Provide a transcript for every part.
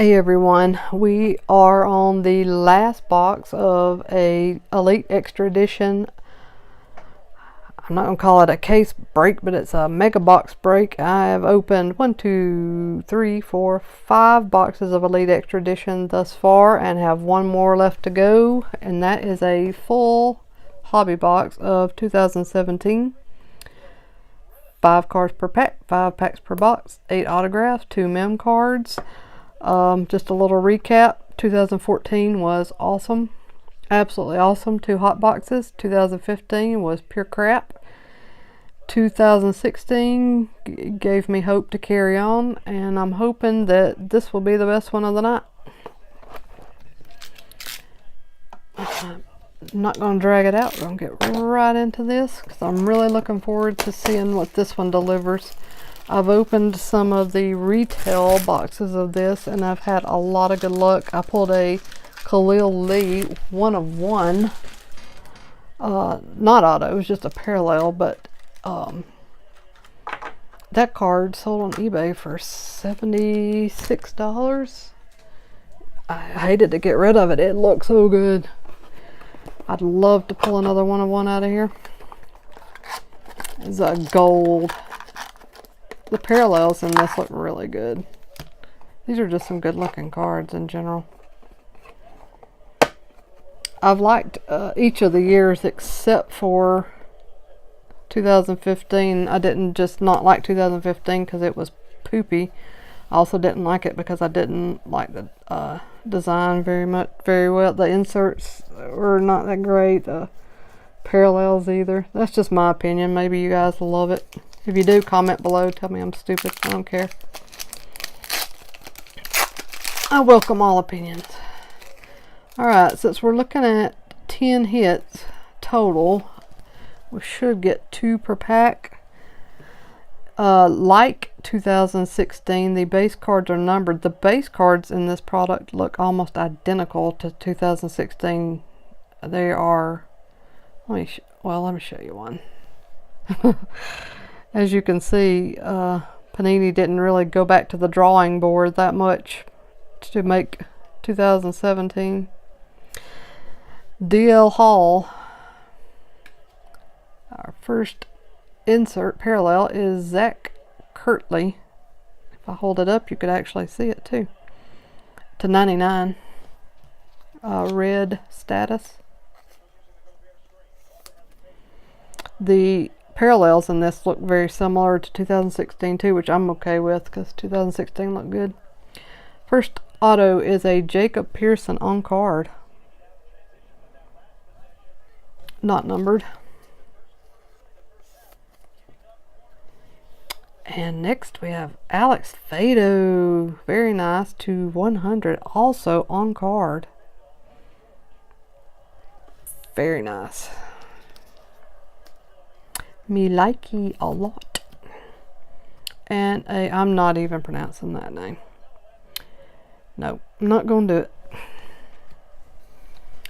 Hey everyone, we are on the last box of a Elite Extra Edition. I'm not going to call it a case break, but it's a mega box break. I have opened 5 boxes of Elite Extra Edition thus far and have one more left to go, and that is a full hobby box of 2017. 5 cards per pack, 5 packs per box, 8 autographs, 2 mem cards. Just a little recap. 2014 was awesome, absolutely awesome. 2 hot boxes. 2015 was pure crap. 2016 gave me hope to carry on, and I'm hoping that this will be the best one of the night. I'm not going to drag it out. We're going to get right into this because I'm really looking forward to seeing what this one delivers. I've opened some of the retail boxes of this and I've had a lot of good luck. I pulled a Khalil Lee 1 of 1. Not auto, it was just a parallel, but that card sold on eBay for $76. I hated to get rid of it. It looked so good. I'd love to pull another 1 of 1 out of here. It's a gold. The parallels in this look really good. These are just some good looking cards in general. I've liked each of the years except for 2015. I didn't just not like 2015 because it was poopy. I also didn't like it because I didn't like the design very well. The inserts were not that great. The parallels either. That's just my opinion. Maybe you guys will love it. If you do, comment below. Tell me I'm stupid. I don't care. I welcome all opinions. Alright, since we're looking at 10 hits total, we should get 2 per pack. Like 2016, the base cards are numbered. The base cards in this product look almost identical to 2016. They are... let me show you one. As you can see, Panini didn't really go back to the drawing board that much to make 2017. DL Hall. Our first insert parallel is Zach Kirtley. If I hold it up, you could actually see it too. To 99. Red status. The parallels in this look very similar to 2016 too, which I'm okay with because 2016 looked good. First auto is a Jacob Pearson on card, not numbered. And next we have Alex Fado, very nice, to 100, also on card. Very nice. Me likey a lot. And I'm not even pronouncing that name. No, I'm not going to do it.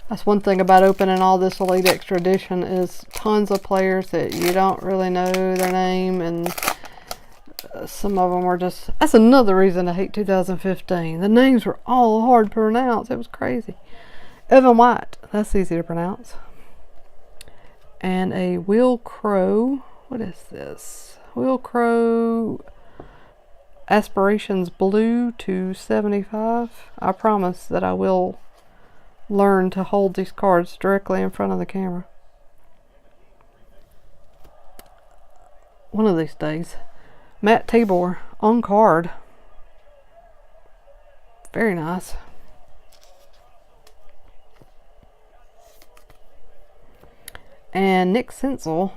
That's one thing about opening all this Elite Extra Edition is tons of players that you don't really know their name, and some of them are just... that's another reason I hate 2015. The names were all hard to pronounce. It was crazy. Evan White, that's easy to pronounce. And a Will Crow. What is this? Will Crow Aspirations Blue to 75. I promise that I will learn to hold these cards directly in front of the camera one of these days. Matt Tabor on card. Very nice. And Nick Senzel,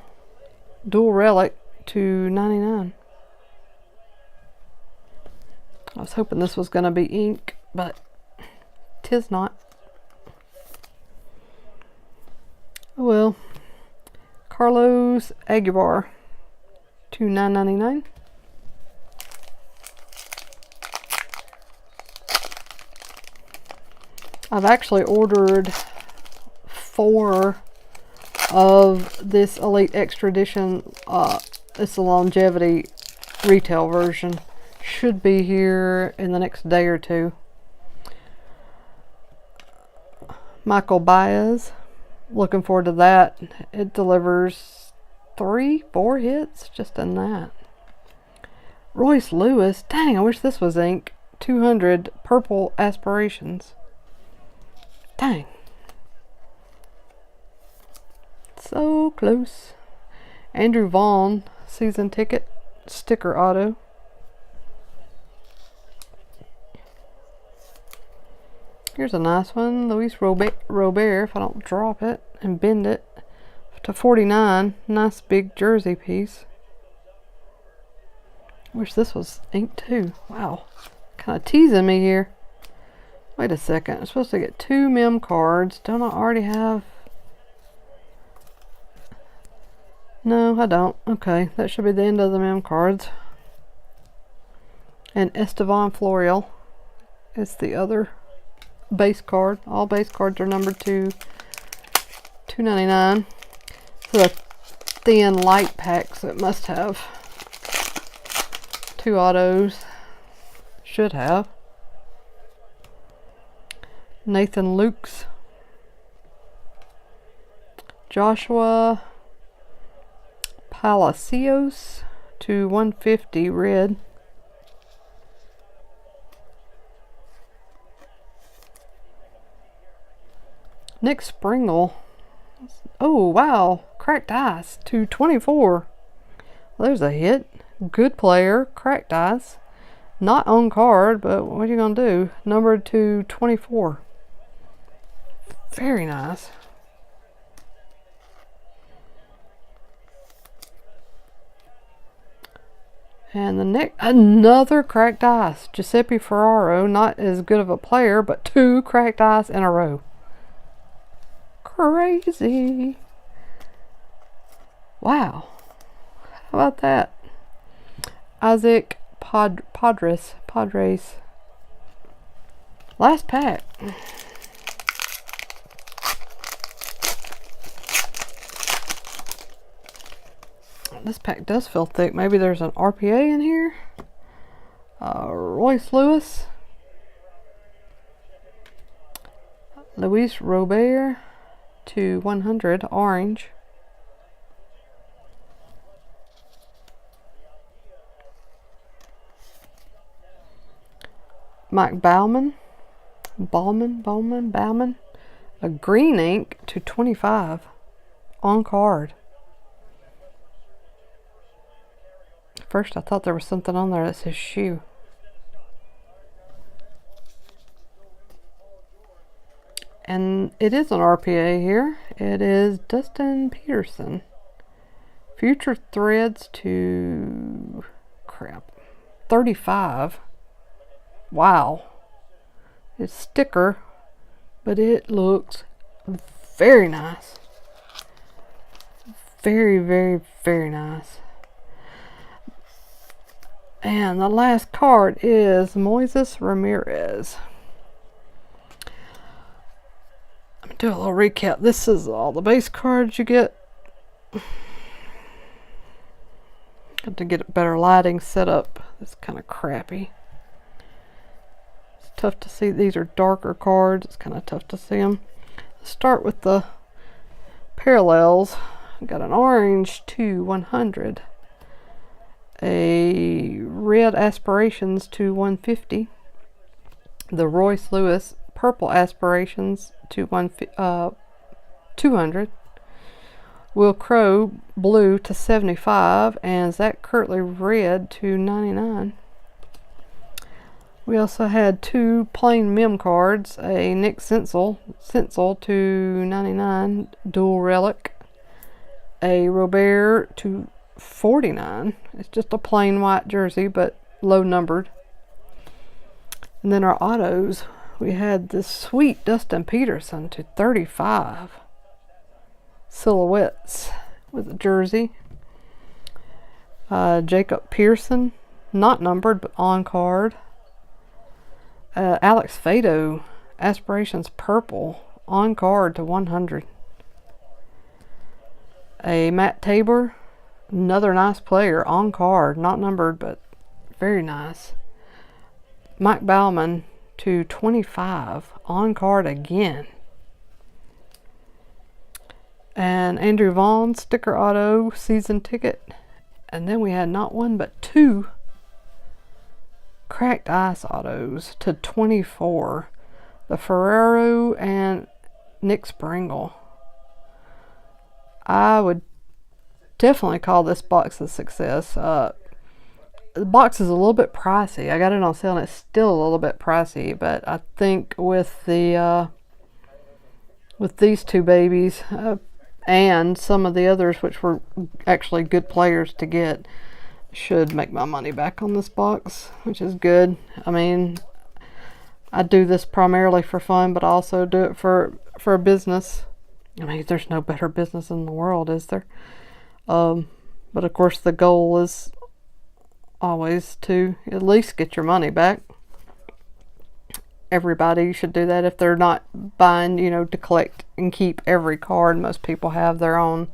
dual relic to 99. I was hoping this was going to be ink, but 'tis not. Oh well. Carlos Aguilar to 9.99. I've actually ordered 4 of this Elite Extra Edition. It's a longevity retail version. Should be here in the next day or two. Michael Baez. Looking forward to that. It delivers 3-4 hits just in that. Royce Lewis. Dang, I wish this was ink. 200 purple aspirations. Dang. So close. Andrew Vaughn. Season ticket. Sticker auto. Here's a nice one. Luis Robert, if I don't drop it and bend it, to 49. Nice big jersey piece. Wish this was ink too. Wow. Kind of teasing me here. Wait a second. I'm supposed to get 2 mem cards. Don't I already have? No, I don't. Okay, that should be the end of the mem cards. And Estevan Florial is the other base card. All base cards are numbered to $2.99. So the thin light pack, so it must have 2 autos. Should have. Nathan Lukes. Joshua Palacios to 150 red. Nick Springle. Oh, wow. Cracked ice to 24. Well, there's a hit. Good player. Cracked ice. Not on card, but what are you going to do? Numbered to 24. Very nice. And the next, another cracked ice. Giuseppe Ferraro. Not as good of a player, but 2 cracked ice in a row. Crazy. Wow. How about that? Isaac Padres. Last pack. This pack does feel thick. Maybe there's an RPA in here. Royce Lewis. Luis Robert to 100 orange. Mike Bauman. A green ink to 25 on card. First I thought there was something on there that says shoe. And it is an RPA here. It is Dustin Peterson. Future Threads to 35. Wow. It's sticker, but it looks very nice. Very, very, very nice. And the last card is Moises Ramirez. Do a little recap. This is all the base cards you get. Got to get better lighting set up. It's kind of crappy. It's tough to see. These are darker cards. It's kind of tough to see them. Let's start with the parallels. I got an orange to 100. A red aspirations to 150. The Royce Lewis purple aspirations to 200. Will Crow blue to 75, and Zach Kirtley red to 99. We also had 2 plain mem cards, a Nick Senzel to 99 dual relic, a Robert to 49. It's just a plain white jersey, but low numbered. And then our autos. We had this sweet Dustin Peterson to 35 silhouettes with a jersey. Jacob Pearson, not numbered but on card. Alex Fado, aspirations purple, on card to 100. A Matt Tabor, another nice player, on card, not numbered but very nice. Mike Bauman to 25, on card again. and Andrew Vaughn sticker auto season ticket. And then we had not one but two cracked ice autos to 24. The Ferrero and Nick Springle. I would definitely call this box a success. The box is a little bit pricey. I got it on sale and it's still a little bit pricey, but I think with the with these two babies and some of the others, which were actually good players to get, should make my money back on this box, which is good. I mean, I do this primarily for fun, but I also do it for a business. I mean, there's no better business in the world, is there? But of course the goal is always to at least get your money back. Everybody should do that if they're not buying, you know, to collect and keep every card. Most people have their own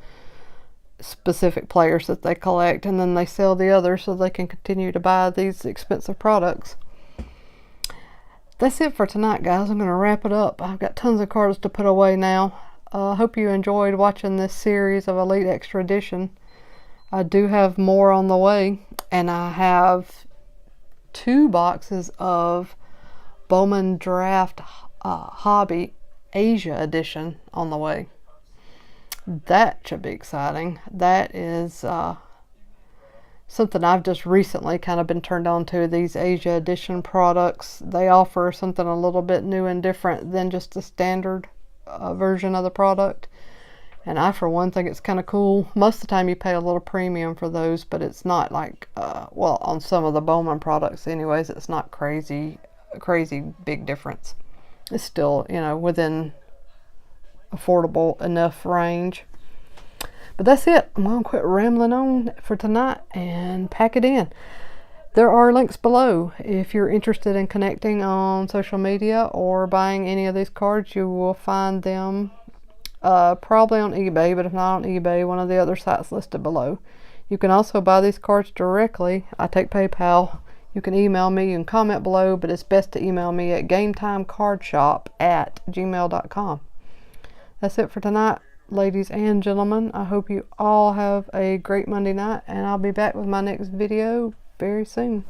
specific players that they collect, and then they sell the others so they can continue to buy these expensive products. That's it for tonight, guys. I'm going to wrap it up. I've got tons of cards to put away now. I hope you enjoyed watching this series of Elite Extra Edition. I do have more on the way, and I have 2 boxes of Bowman Draft Hobby Asia Edition on the way. That should be exciting. That is something I've just recently kind of been turned on to, these Asia Edition products. They offer something a little bit new and different than just the standard version of the product. And I, for one, think it's kind of cool. Most of the time you pay a little premium for those, but it's not like, well, on some of the Bowman products anyways, it's not crazy big difference. It's still, you know, within affordable enough range. But that's it. I'm going to quit rambling on for tonight and pack it in. There are links below if you're interested in connecting on social media or buying any of these cards. You will find them probably on eBay, but if not on eBay, one of the other sites listed below. You can also buy these cards directly. I take PayPal. You can email me, you can comment below, but it's best to email me at gametimecardshop@gmail.com. That's it for tonight, ladies and gentlemen. I hope you all have a great Monday night, and I'll be back with my next video very soon.